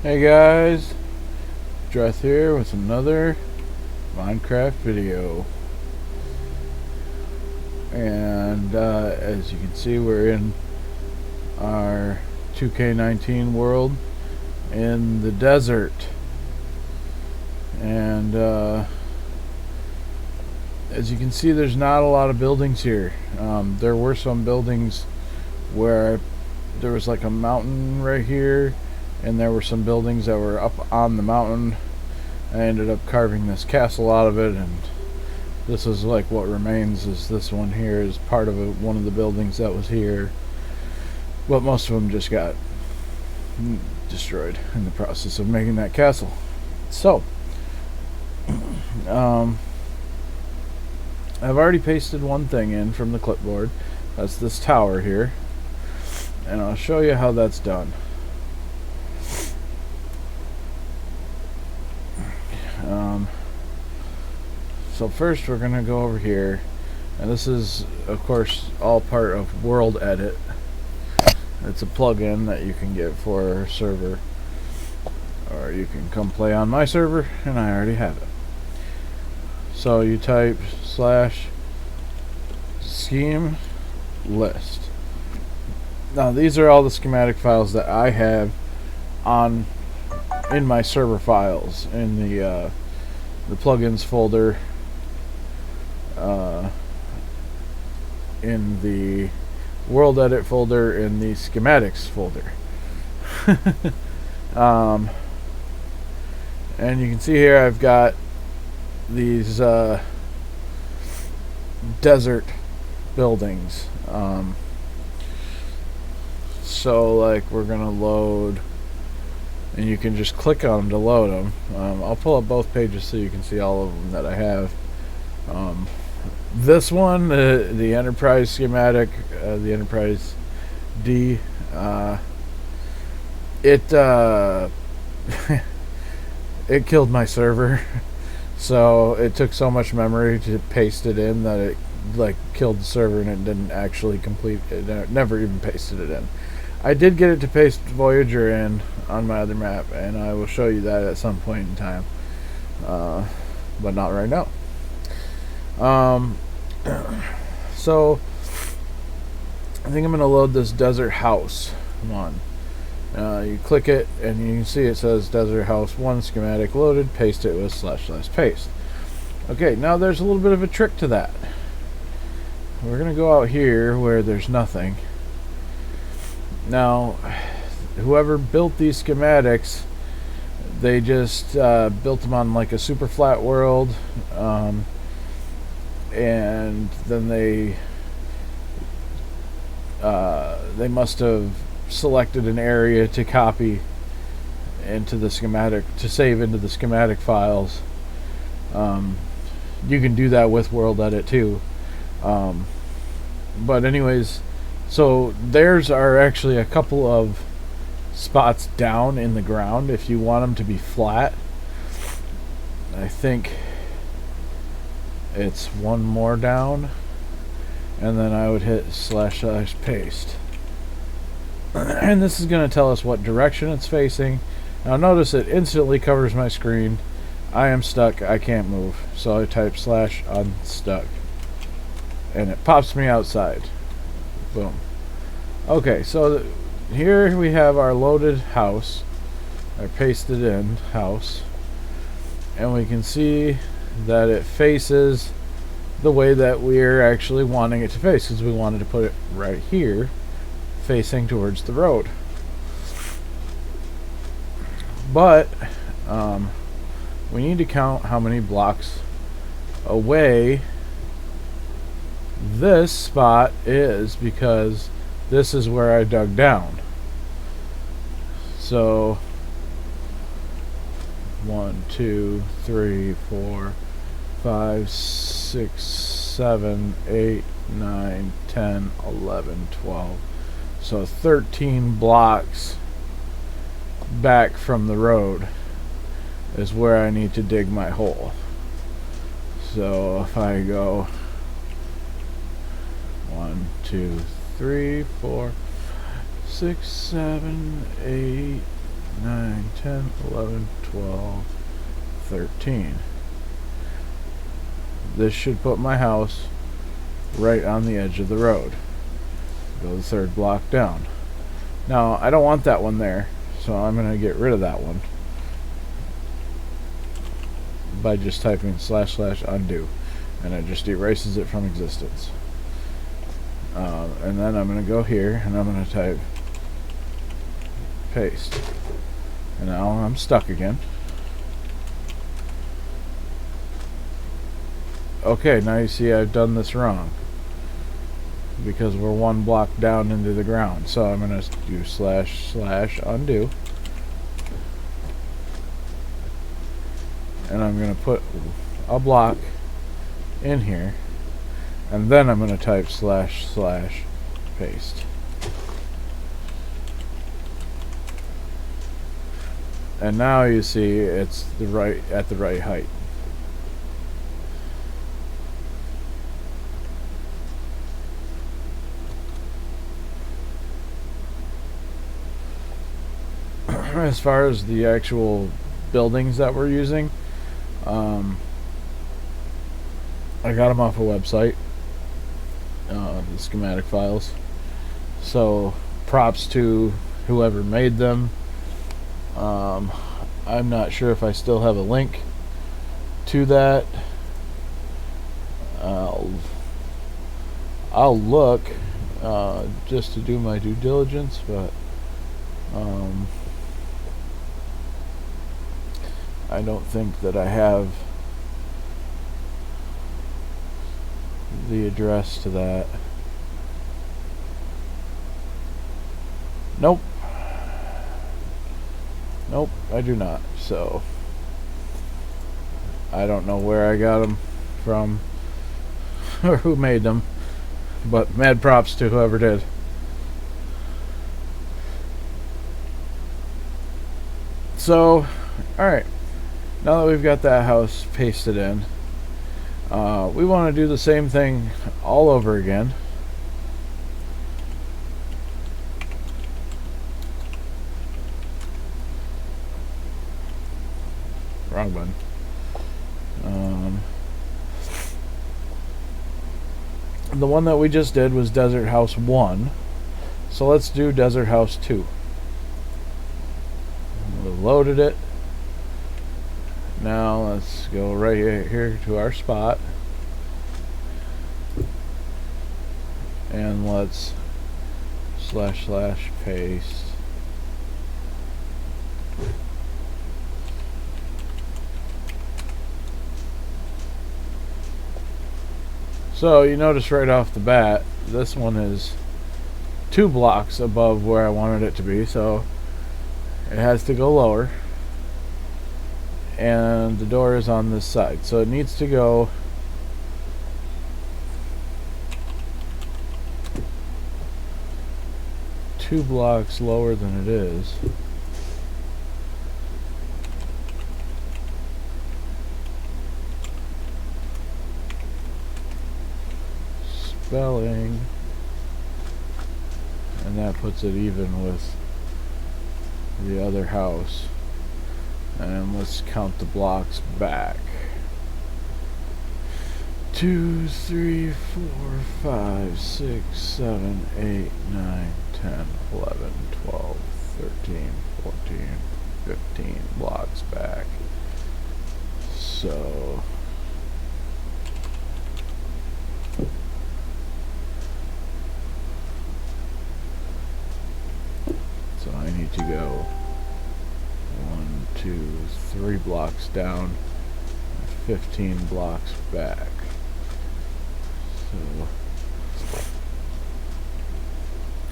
Hey guys, Dreth here with another Minecraft video. And as you can see, we're in our 2K19 world in the desert. And as you can see, there's not a lot of buildings here. There were some buildings where there was like a mountain right here, and there were some buildings that were up on the mountain. I ended up carving this castle out of it, and this is like what remains. Is this one here is part of one of the buildings that was here, but most of them just got destroyed in the process of making that castle. So I've already pasted one thing in from the clipboard. That's this tower here, and I'll show you how that's done. So first we're gonna go over here, and this is of course all part of World Edit. It's a plugin that you can get for a server, or you can come play on my server, and I already have it. So you type /scheme list. Now these are all the schematic files that I have in my server files in the plugins folder, in the World Edit folder, in the schematics folder. And you can see here I've got these desert buildings. So like we're gonna load, and you can just click on them to load them. I'll pull up both pages so you can see all of them that I have. This one, the Enterprise schematic, the Enterprise D, it it killed my server. So it took so much memory to paste it in that it like killed the server, and it didn't actually complete it. Never even pasted it in. I did get it to paste Voyager in on my other map, and I will show you that at some point in time, but not right now. So I think I'm going to load this desert house. Come on. You click it, and you can see it says desert house 1 schematic loaded. Paste it with /paste. Okay, now there's a little bit of a trick to that. We're going to go out here where there's nothing. Now, whoever built these schematics, they just built them on like a super flat world, and then they must have selected an area to copy into the schematic, to save into the schematic files. You can do that with World Edit too, but anyways, so theirs are actually a couple of spots down in the ground if you want them to be flat. I think it's one more down, and then I would hit /paste. And this is going to tell us what direction it's facing. Now notice it instantly covers my screen. I am stuck, I can't move. So I type /unstuck, and it pops me outside. Boom. Okay, so here we have our loaded house, our pasted in house, and we can see that it faces the way that we're actually wanting it to face, because we wanted to put it right here facing towards the road. But we need to count how many blocks away this spot is, because this is where I dug down. So 1, 2, 3, 4, 5, 6, 7, 8, 9, 10, 11, 12. So 13 blocks back from the road is where I need to dig my hole. So if I go 1, 2, 3, 4, 6, 7, 8, 9, 10, 11, 12, 13. This should put my house right on the edge of the road. Go the third block down. Now, I don't want that one there, so I'm going to get rid of that one by just typing / undo, and it just erases it from existence. And then I'm going to go here and I'm going to type paste, and now I'm stuck again. Okay, now you see I've done this wrong because we're one block down into the ground. So I'm going to do / undo, and I'm going to put a block in here, and then I'm going to type / paste. And now you see it's at the right height. As far as the actual buildings that we're using, I got them off a website, the schematic files. So props to whoever made them. I'm not sure if I still have a link to that. I'll look just to do my due diligence, but I don't think that I have the address to that. Nope, I do not. So I don't know where I got them from or who made them, but mad props to whoever did. So, alright, now that we've got that house pasted in, we want to do the same thing all over again. Wrong button. The one that we just did was Desert House 1, so let's do Desert House 2. We loaded it. Now let's go right here to our spot, and let's / paste. So you notice right off the bat, this one is 2 blocks above where I wanted it to be, so it has to go lower. And the door is on this side, so it needs to go two blocks lower than it is. Spelling, and that puts it even with the other house. And let's count the blocks back. 2, 3, 4, 5, 6, 7, 8, 9, 10, 11, 12, 13, 14, 15 blocks back. So I need to go 1, 2, 3 blocks down, 15 blocks back. So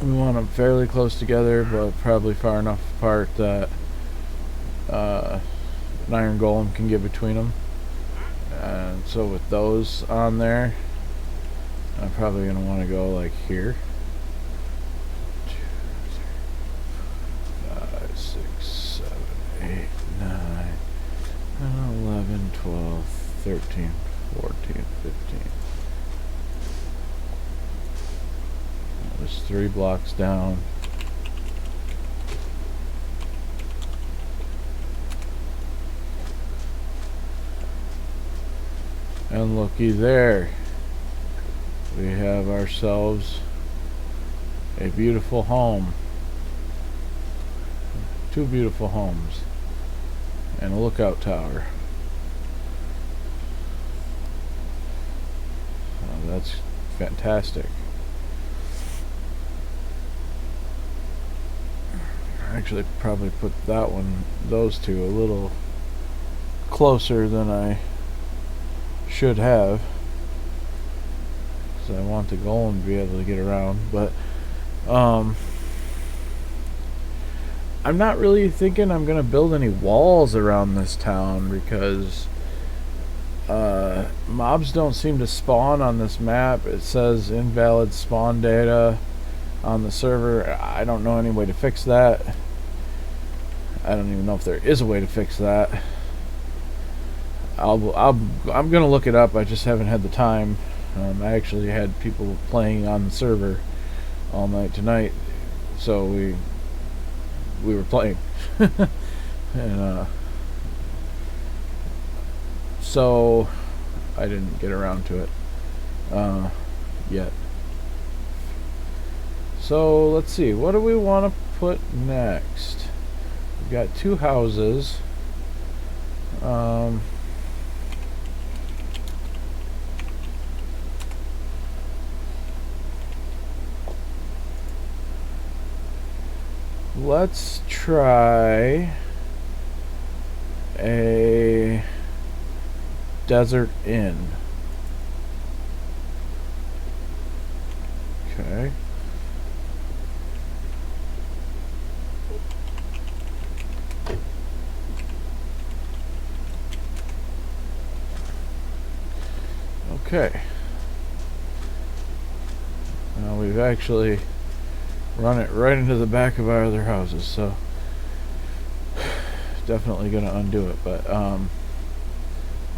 we want them fairly close together, but probably far enough apart that an iron golem can get between them. And so with those on there, I'm probably going to want to go like here. 2, 3, 5, 6, 7, 8, 9, 10, 11, 12, 13, 14, 15. There's 3 blocks down. And looky there, we have ourselves a beautiful home. 2 beautiful homes and a lookout tower. Oh, that's fantastic. Actually, probably put those two a little closer than I should have, because I want the golem to be able to get around. But I'm not really thinking I'm gonna build any walls around this town, because mobs don't seem to spawn on this map. It says invalid spawn data on the server. I don't know any way to fix that. I don't even know if there is a way to fix that. I'm gonna look it up. I just haven't had the time. I actually had people playing on the server all night tonight, so we were playing. And so I didn't get around to it yet. So let's see, what do we want to put next? We've got 2 houses. Let's try a desert inn. Okay. Okay. Now we've actually run it right into the back of our other houses, so definitely gonna undo it. But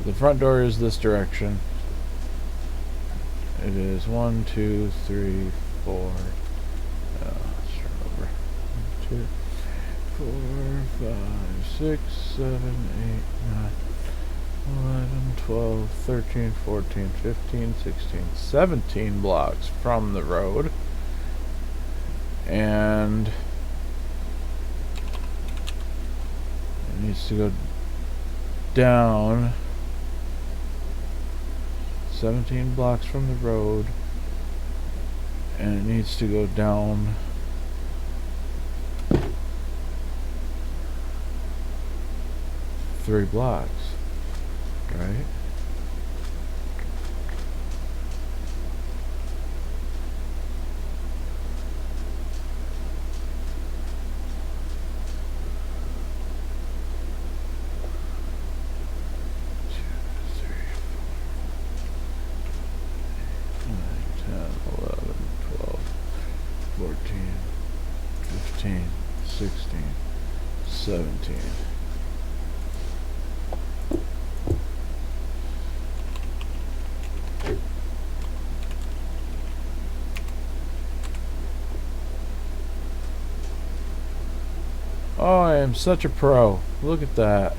the front door is this direction. It is 1, 2, 3, 4. Let's start over. 1, 2, 4, 5, 6, 7, 8, 9, 11, 12, 13, 14, 15, 16, 17 blocks from the road. And it needs to go down 17 blocks from the road, and it needs to go down 3 blocks, right? Oh, I am such a pro. Look at that.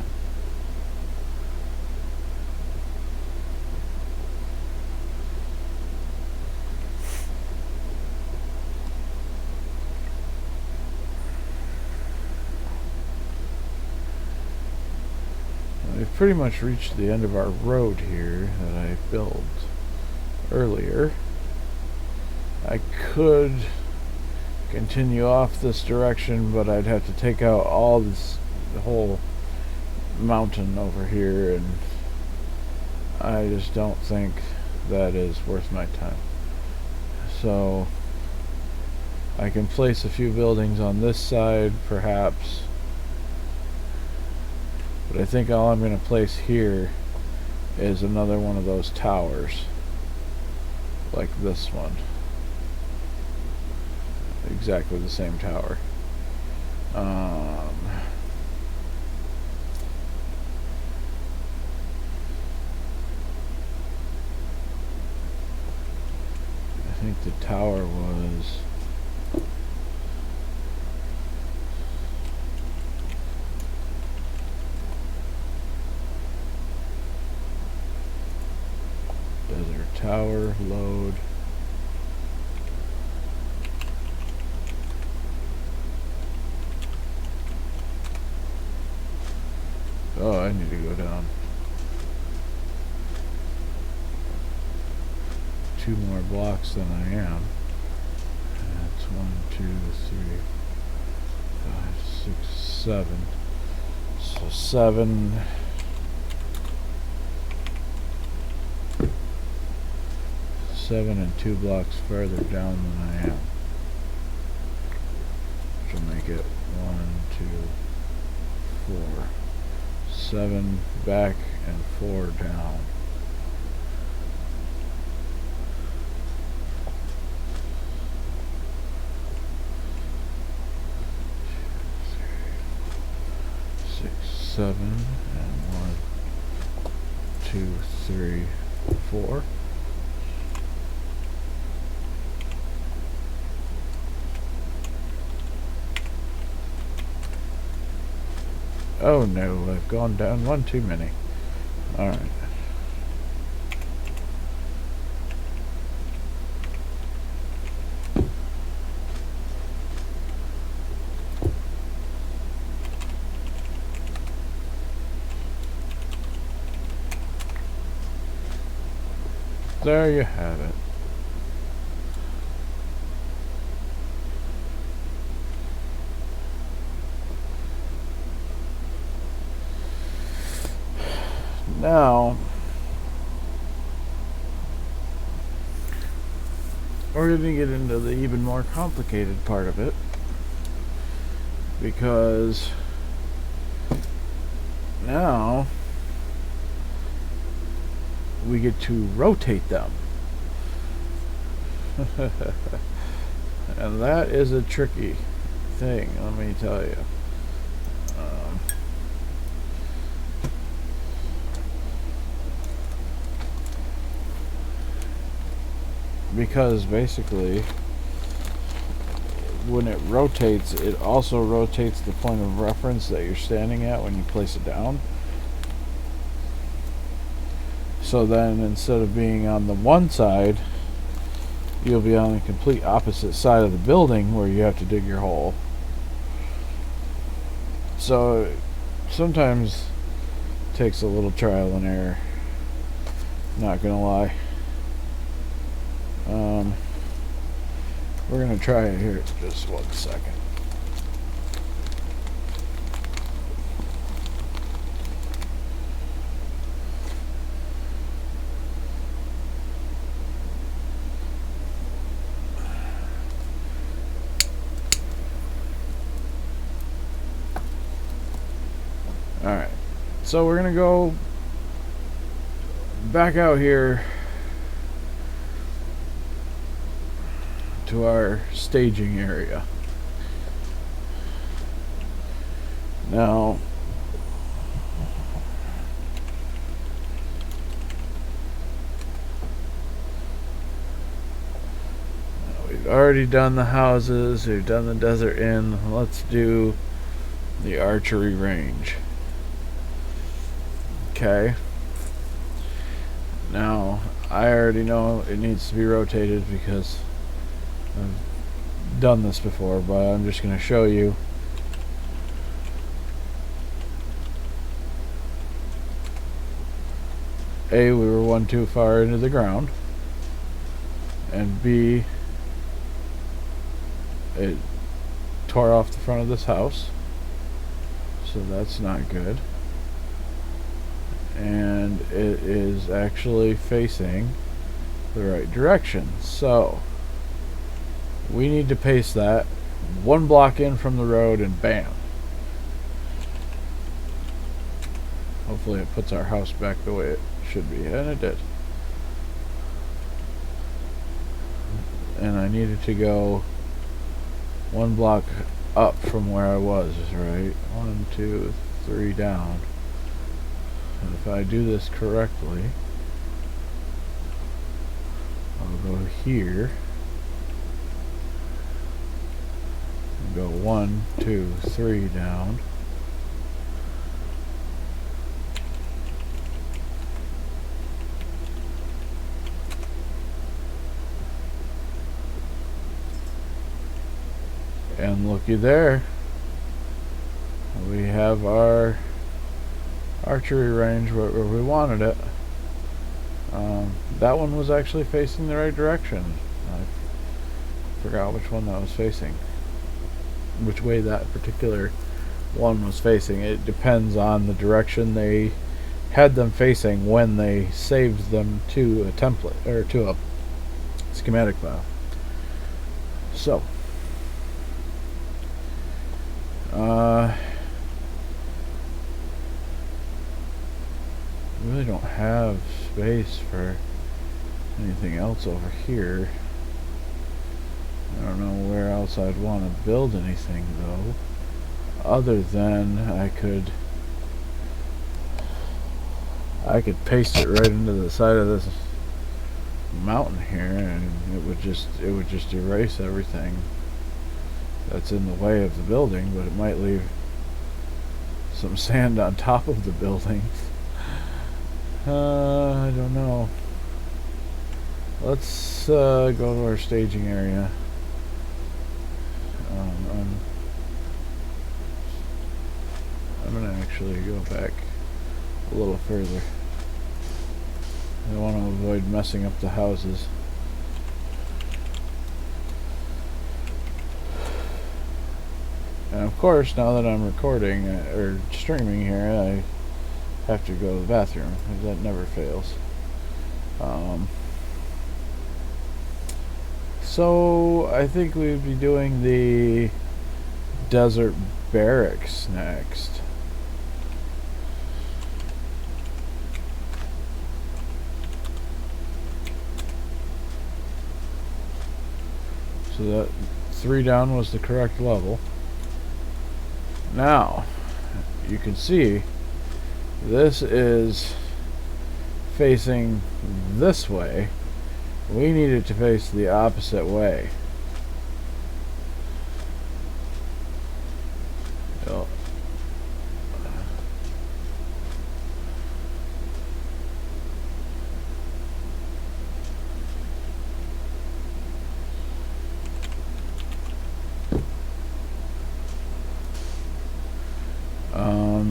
We've pretty much reached the end of our road here that I built earlier. I could continue off this direction, but I'd have to take out all this, the whole mountain over here, and I just don't think that is worth my time. So I can place a few buildings on this side perhaps, but I think all I'm going to place here is another one of those towers like this one. Exactly the same tower. I think the tower was Desert Tower, load. Oh, I need to go down 2 more blocks than I am. That's 1, 2, 3, 5, 6, 7. So 7. And 2 blocks further down than I am. Which will make it 1, 2, 4. 7 back and 4 down. Seven and 1, 2, 3, 4. Oh no, I've gone down 1 too many. Alright. There you have it. Now, we're going to get into the even more complicated part of it, because now we get to rotate them. And that is a tricky thing, let me tell you. Because basically, when it rotates, it also rotates the point of reference that you're standing at when you place it down. So then, instead of being on the one side, you'll be on the complete opposite side of the building where you have to dig your hole. So sometimes it takes a little trial and error, not gonna lie. We're gonna try it here just 1 second. Alright, so we're gonna go back out here to our staging area. Now, we've already done the houses, we've done the Desert Inn. Let's do the archery range. Okay. Now, I already know it needs to be rotated because I've done this before, but I'm just going to show you. A, we were 1 too far into the ground, and B, it tore off the front of this house, so that's not good. And it is actually facing the right direction, so we need to paste that 1 block in from the road, and bam. Hopefully it puts our house back the way it should be, and it did. And I needed to go 1 block up from where I was, right? 1, 2, 3 down. And if I do this correctly, I'll go here. Go 1, 2, 3 down. And looky there, we have our archery range where we wanted it. That one was actually facing the right direction. I forgot which one that was facing. Which way that particular one was facing. It depends on the direction they had them facing when they saved them to a template or to a schematic file. So really don't have space for anything else over here. I don't know where else I'd want to build anything though, other than I could paste it right into the side of this mountain here, and it would just erase everything that's in the way of the building, but it might leave some sand on top of the building. I don't know. Let's go to our staging area. I'm gonna actually go back a little further. I want to avoid messing up the houses. And of course, now that I'm recording or streaming here, I have to go to the bathroom. That never fails. So I think we'd be doing the desert barracks next. So that 3 down was the correct level. Now, you can see this is facing this way. We need it to face the opposite way.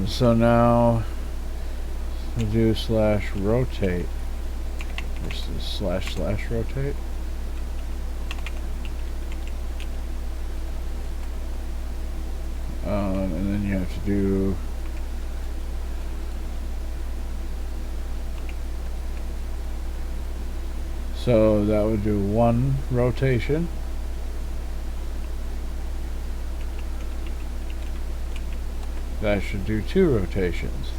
So now we'll do /rotate. This is /rotate. And then you have to do so that would do 1 rotation. That should do 2 rotations.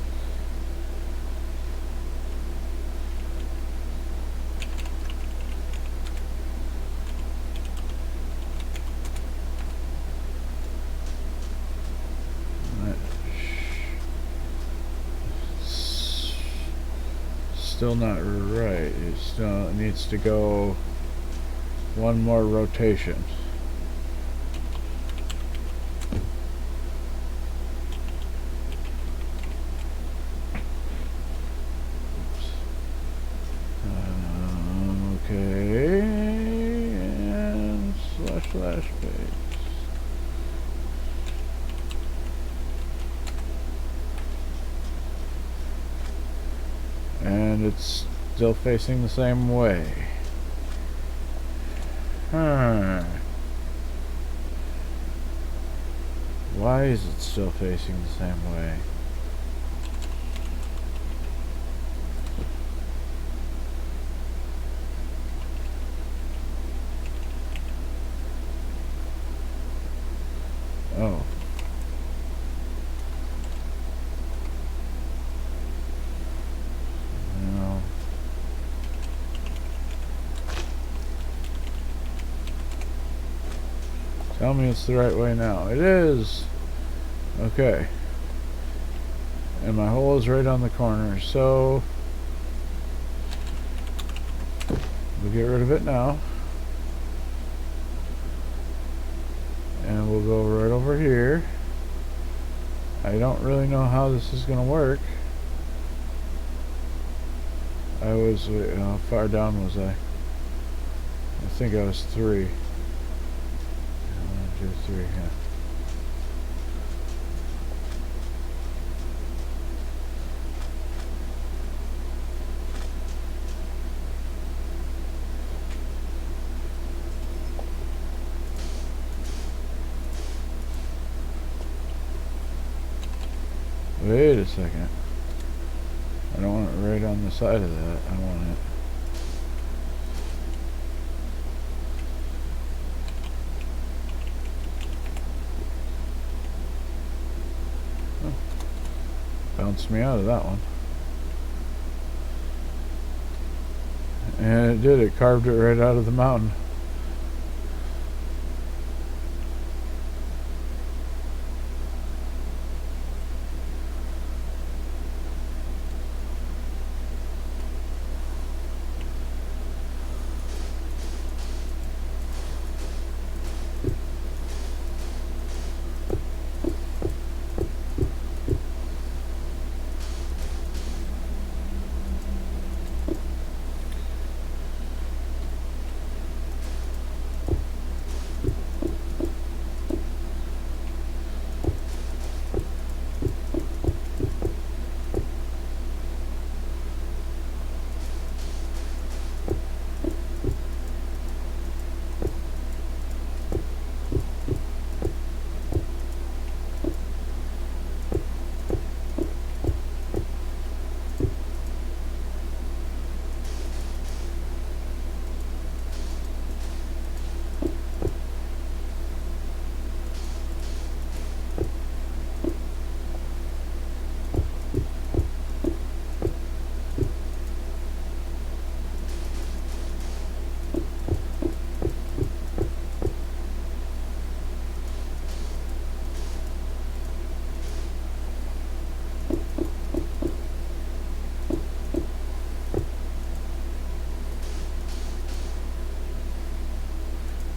Still not right. It still needs to go 1 more rotation. Okay, and /paste. And it's still facing the same way. Why is it still facing the same way? Oh. No. Tell me it's the right way now. It is. Okay. And my hole is right on the corner, so we'll get rid of it now. And we'll go right over here. I don't really know how this is going to work. How far down was I? I think I was 3. 2, 3, yeah. Wait a second. I don't want it right on the side of that. I want it. Oh, bounced me out of that one. And it did. It carved it right out of the mountain.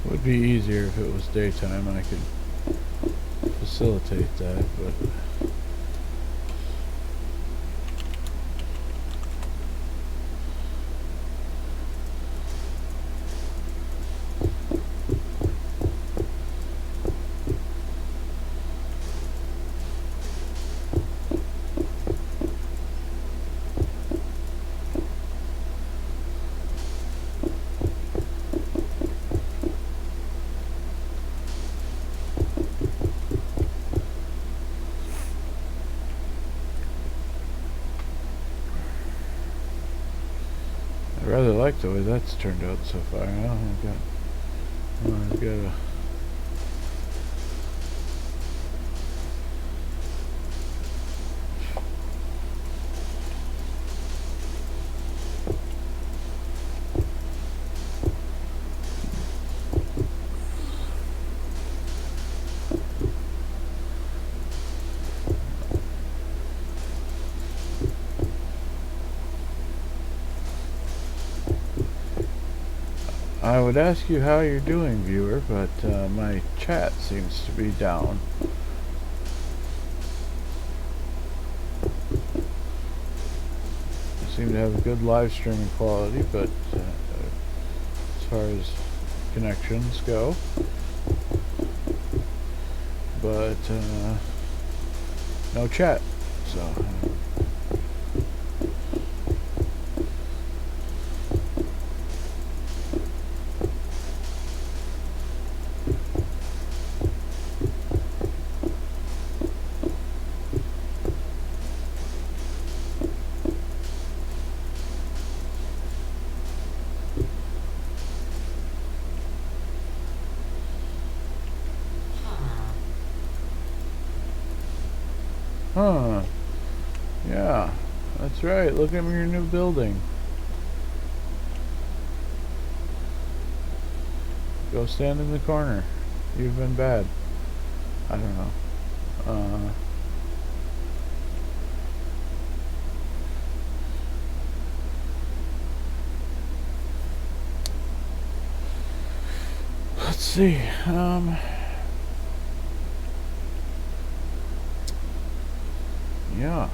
Would be easier if it was daytime. I could facilitate that, but I rather like the way that's turned out so far. I've got a I would ask you how you're doing, viewer, but my chat seems to be down. I seem to have a good live streaming quality, but as far as connections go, but no chat, so huh, yeah, that's right, look at your new building. Go stand in the corner. You've been bad. I don't know. Let's see. Yeah.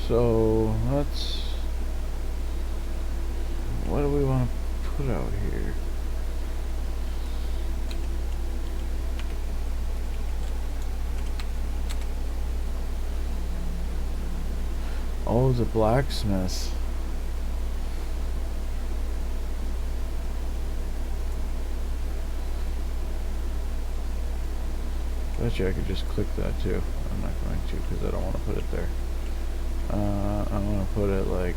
So let's put out here? Oh, the blacksmith. Bet you I could just click that too. I'm not going to because I don't want to put it there. I want to put it like...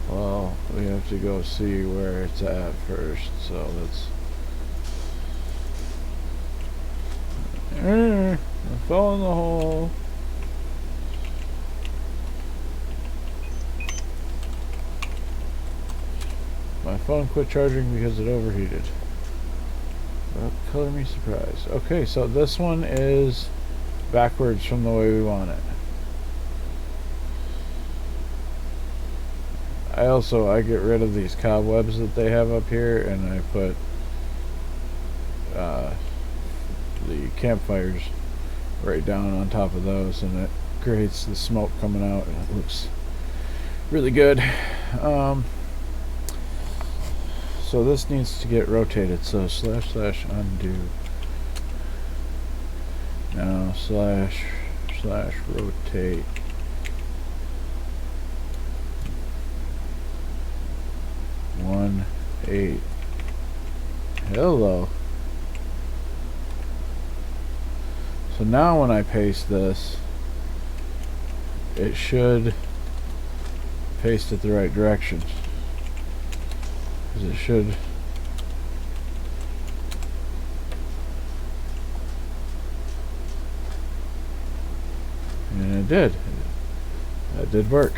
Well, we have to go see where it's at first, so let's... I fell in the hole. My phone quit charging because it overheated. Well, color me surprised. Okay, so this one is backwards from the way we want it. I get rid of these cobwebs that they have up here, and I put the campfires right down on top of those, and it creates the smoke coming out, and it looks really good. So this needs to get rotated, so // undo. Now / rotate. One, 8. Hello. So now when I paste this, it should paste it the right direction. Because it should. And it did. That did work.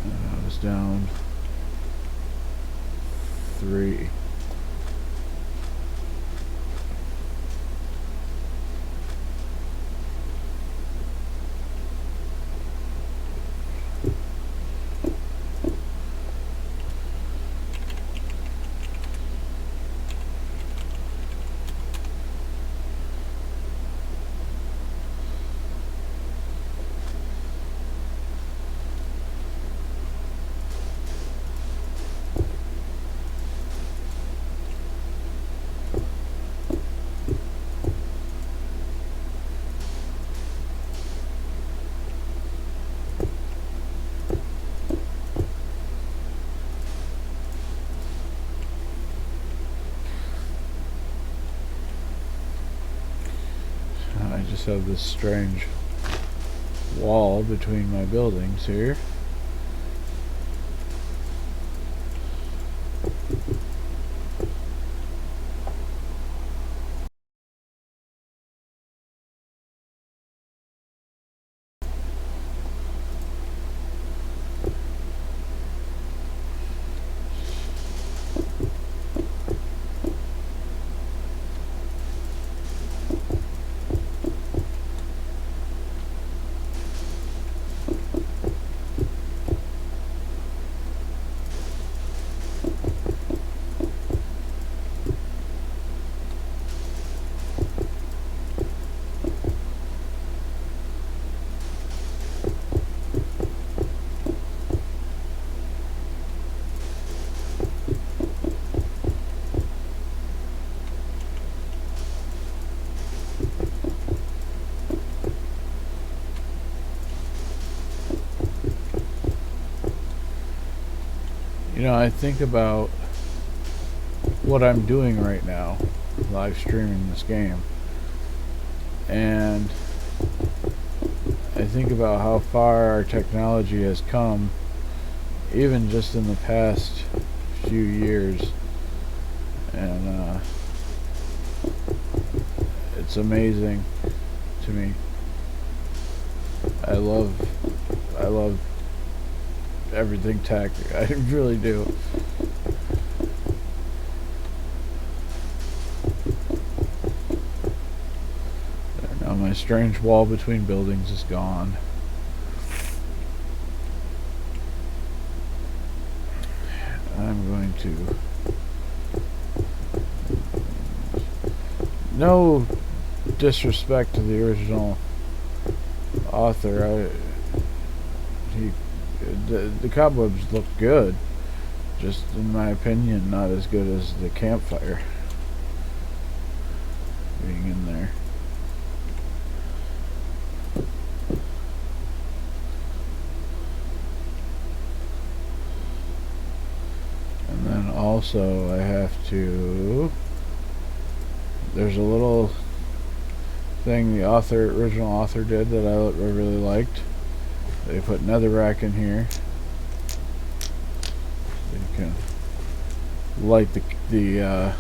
I was down 3. I just have this strange wall between my buildings here. You know, I think about what I'm doing right now, live streaming this game, and I think about how far our technology has come, even just in the past few years, and it's amazing to me. I love everything tech. I really do. Now my strange wall between buildings is gone. I'm going to... No! disrespect to the original author, the cobwebs look good, just in my opinion not as good as the campfire being in there. And then also I have to, there's a little thing the original author did that I really liked. They put netherrack in here so you can light the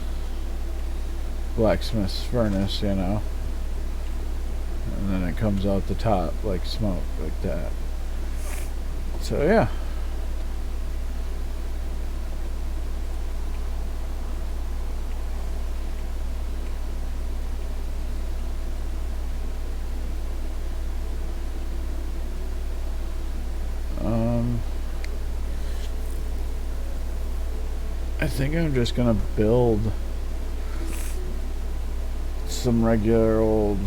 blacksmith's furnace, you know, and then it comes out the top like smoke, like that. So yeah. I think I'm just gonna build some regular old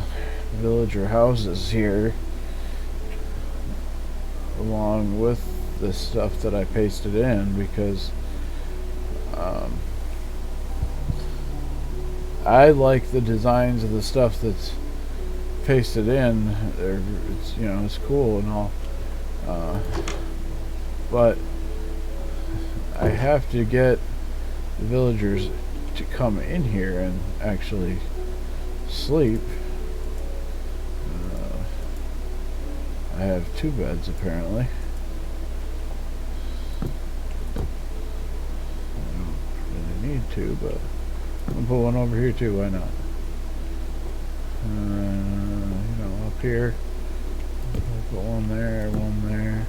villager houses here along with the stuff that I pasted in, because I like the designs of the stuff that's pasted in. It's, you know, it's cool and all, but I have to get the villagers to come in here and actually sleep. I have 2 beds apparently. I don't really need to, but I'm gonna put one over here too, why not? You know, up here, I'll put one there, one there.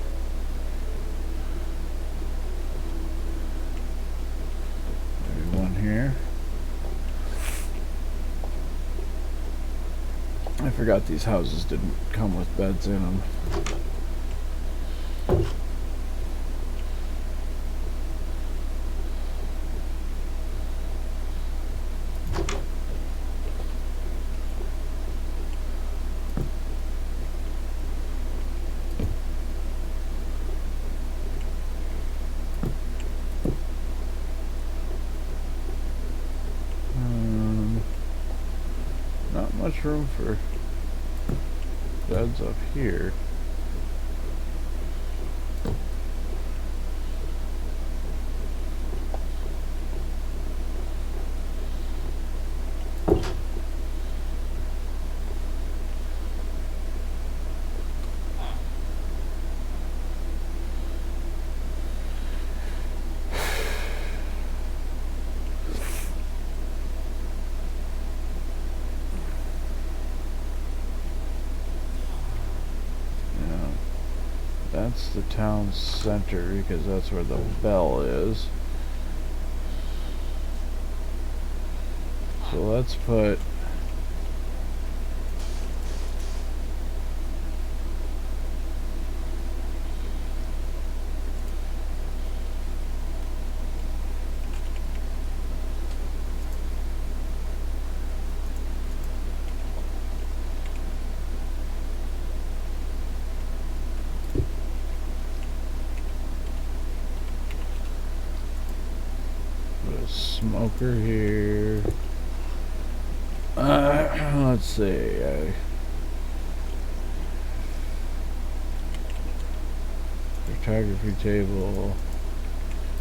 Here. I forgot these houses didn't come with beds in them. Not much room for beds up here. That's the town center because that's where the bell is. So let's put smoker here. Let's see. Photography table.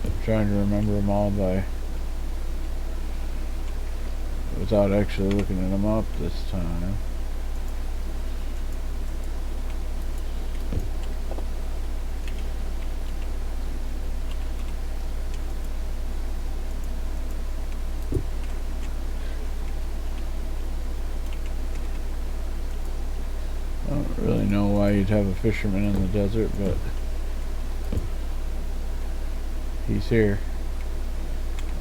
I'm trying to remember them all without actually looking at them up this time. I don't really know why you'd have a fisherman in the desert, but he's here.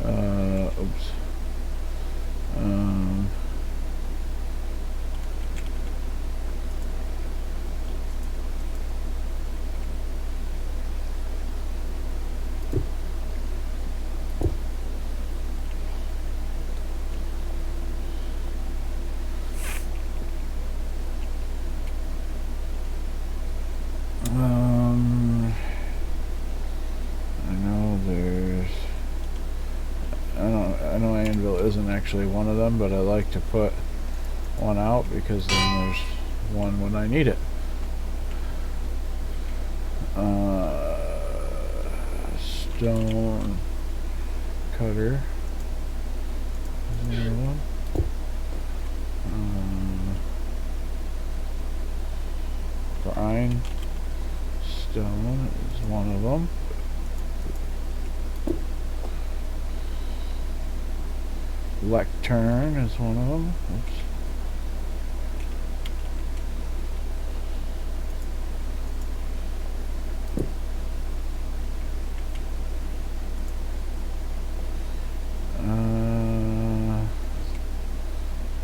Oops. isn't actually one of them, but I like to put one out because then there's one when I need it. Stone cutter. Is there one? Grindstone is one of them. Lectern is one of them. Oops.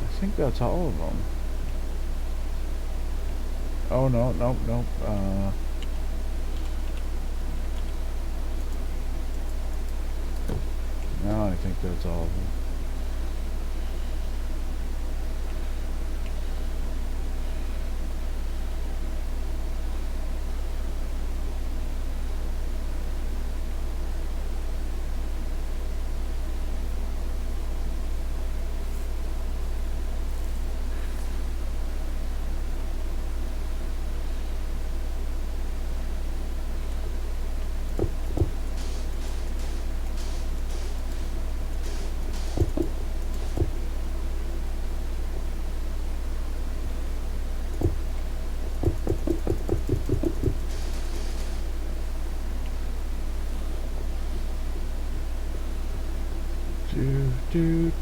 I think that's all of them. Oh no, nope, nope. No, I think that's all of them. Do.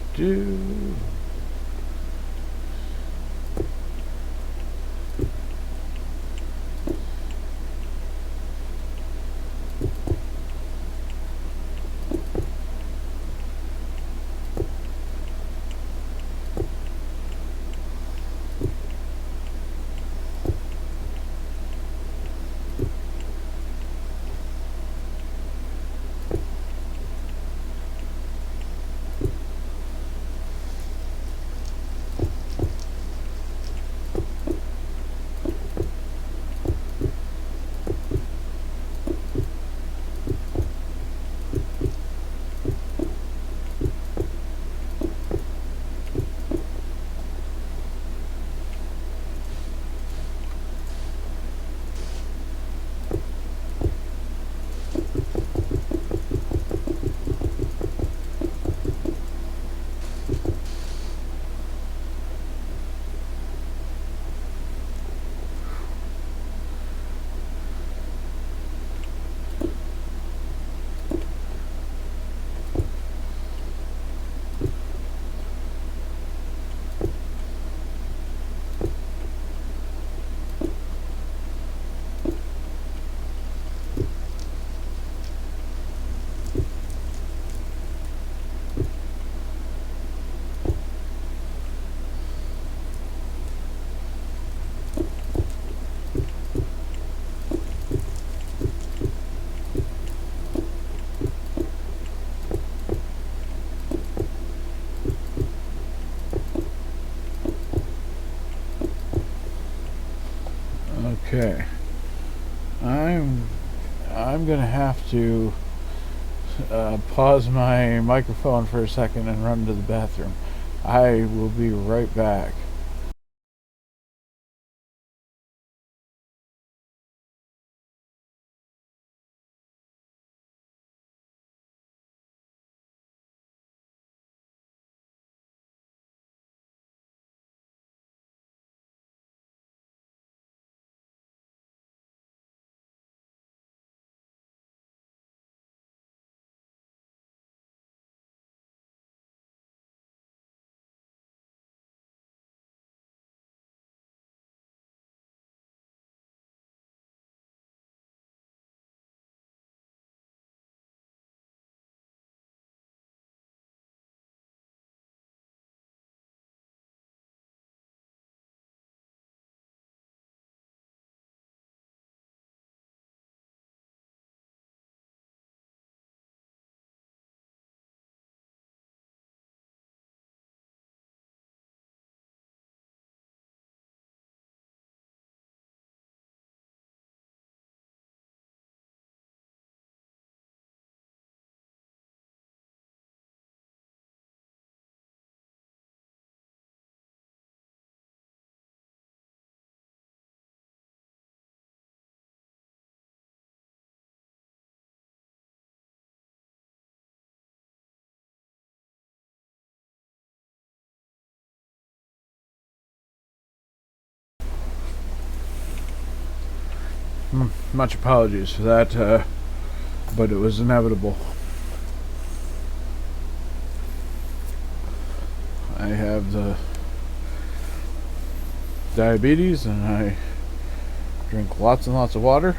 Okay. I'm gonna have to pause my microphone for a second and run to the bathroom. I will be right back. Much apologies for that, but it was inevitable. I have the diabetes and I drink lots and lots of water.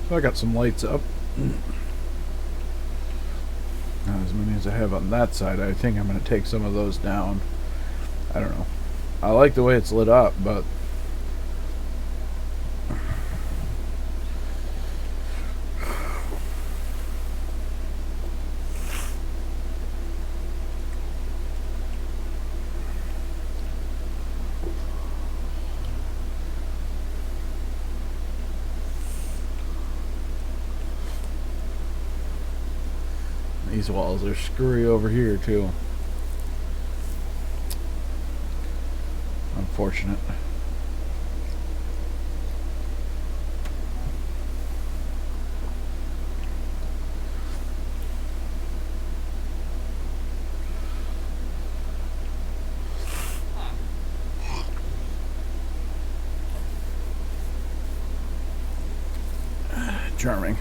So I got some lights up. Not as many as I have on that side. I think I'm going to take some of those down. I don't know. I like the way it's lit up, but these walls are screwy over here too. Unfortunate. Charming.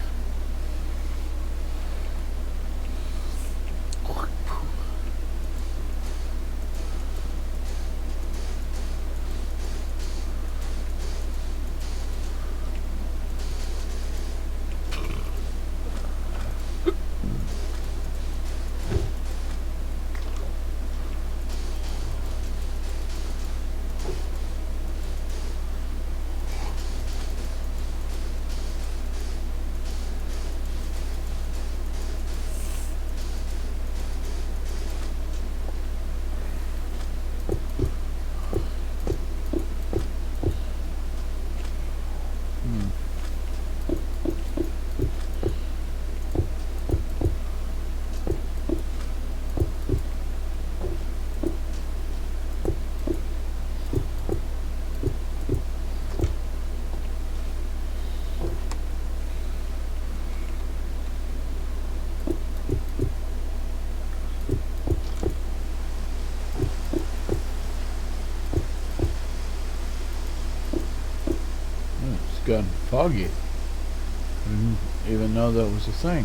foggy. I didn't even know that was a thing.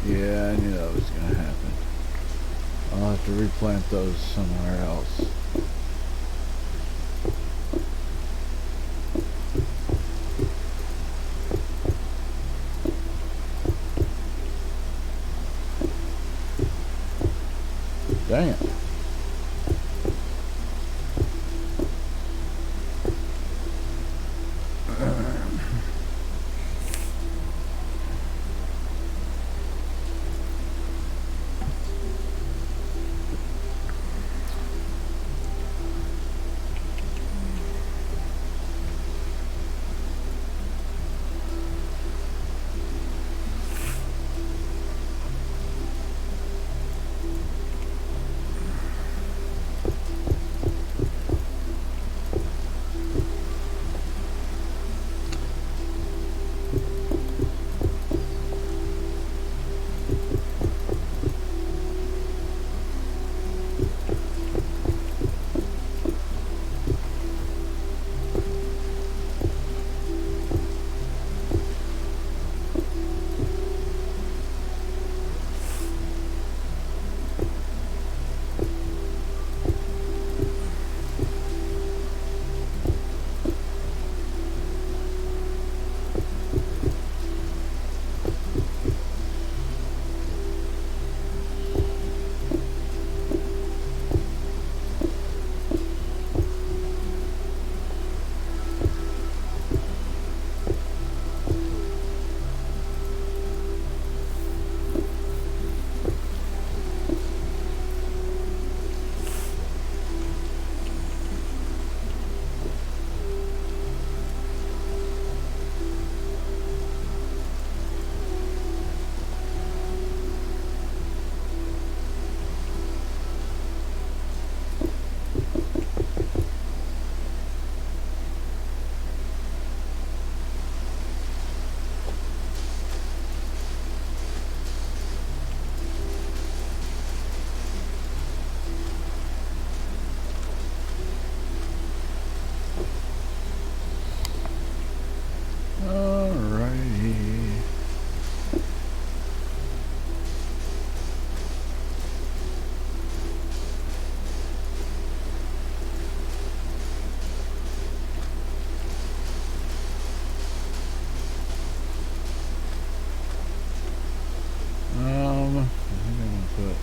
Yeah, I knew that was going to happen. I'll have to replant those somewhere else. Dang it. Alrighty. I think I'm gonna put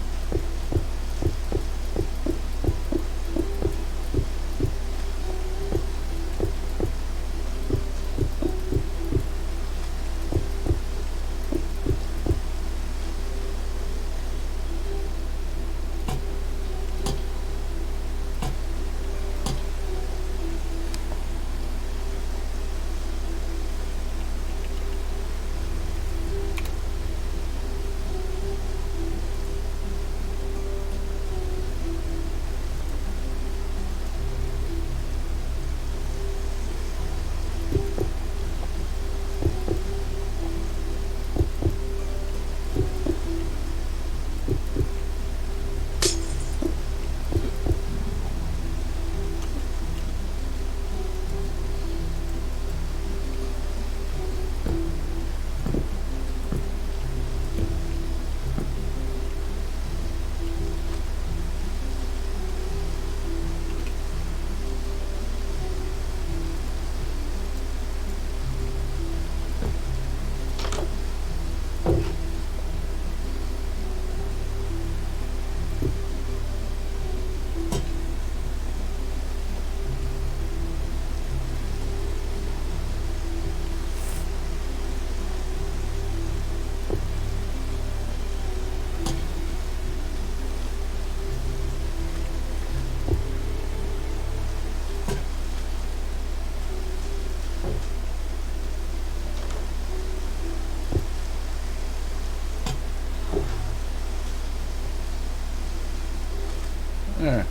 there.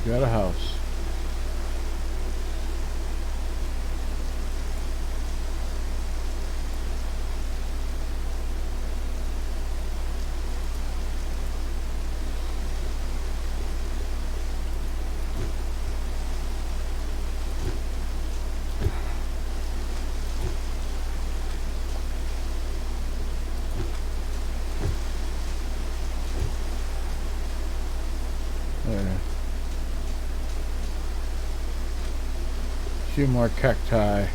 We got a house. There. A few more cacti.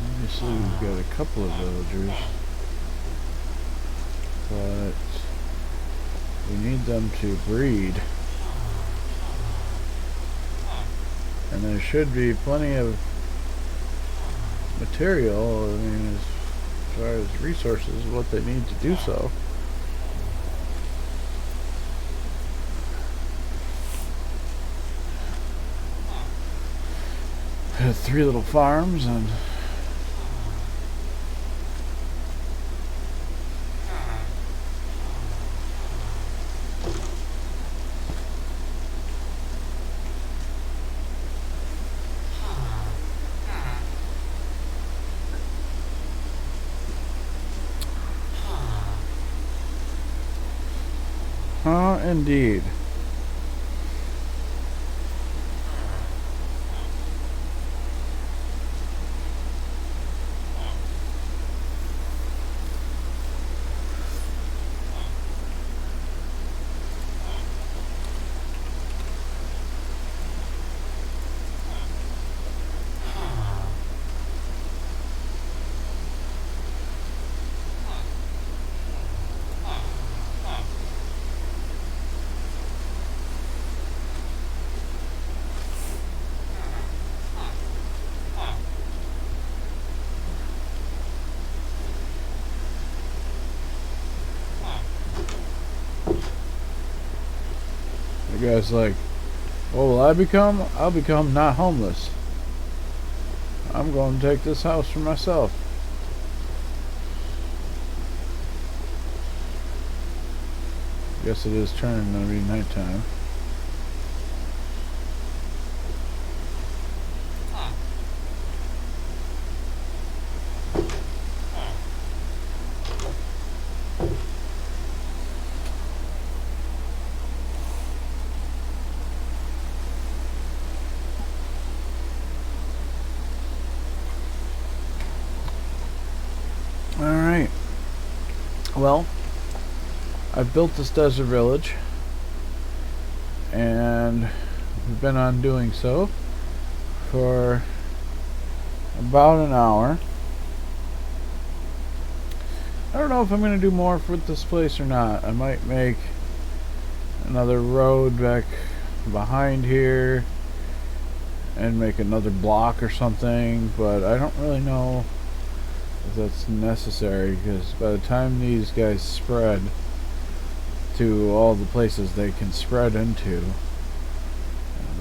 Obviously we've got a couple of villagers, but we need them to breed. And there should be plenty of material, I mean, as far as resources, what they need to do so. I had 3 little farms and indeed. The guy's like, what will I become? I'll become not homeless. I'm going to take this house for myself. Guess it is turning to be nighttime. Alright. Well, I've built this desert village, and we've been on doing so for about an hour. I don't know if I'm going to do more with this place or not. I might make another road back behind here and make another block or something, but I don't really know if that's necessary, because by the time these guys spread to all the places they can spread into,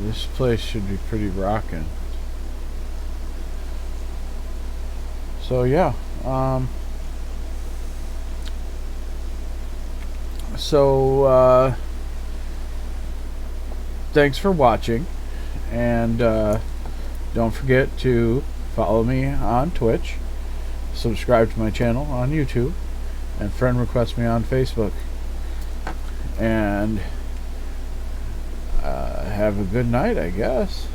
this place should be pretty rocking. So yeah, thanks for watching, and don't forget to follow me on Twitch, subscribe to my channel on YouTube, and friend request me on Facebook. And have a good night, I guess.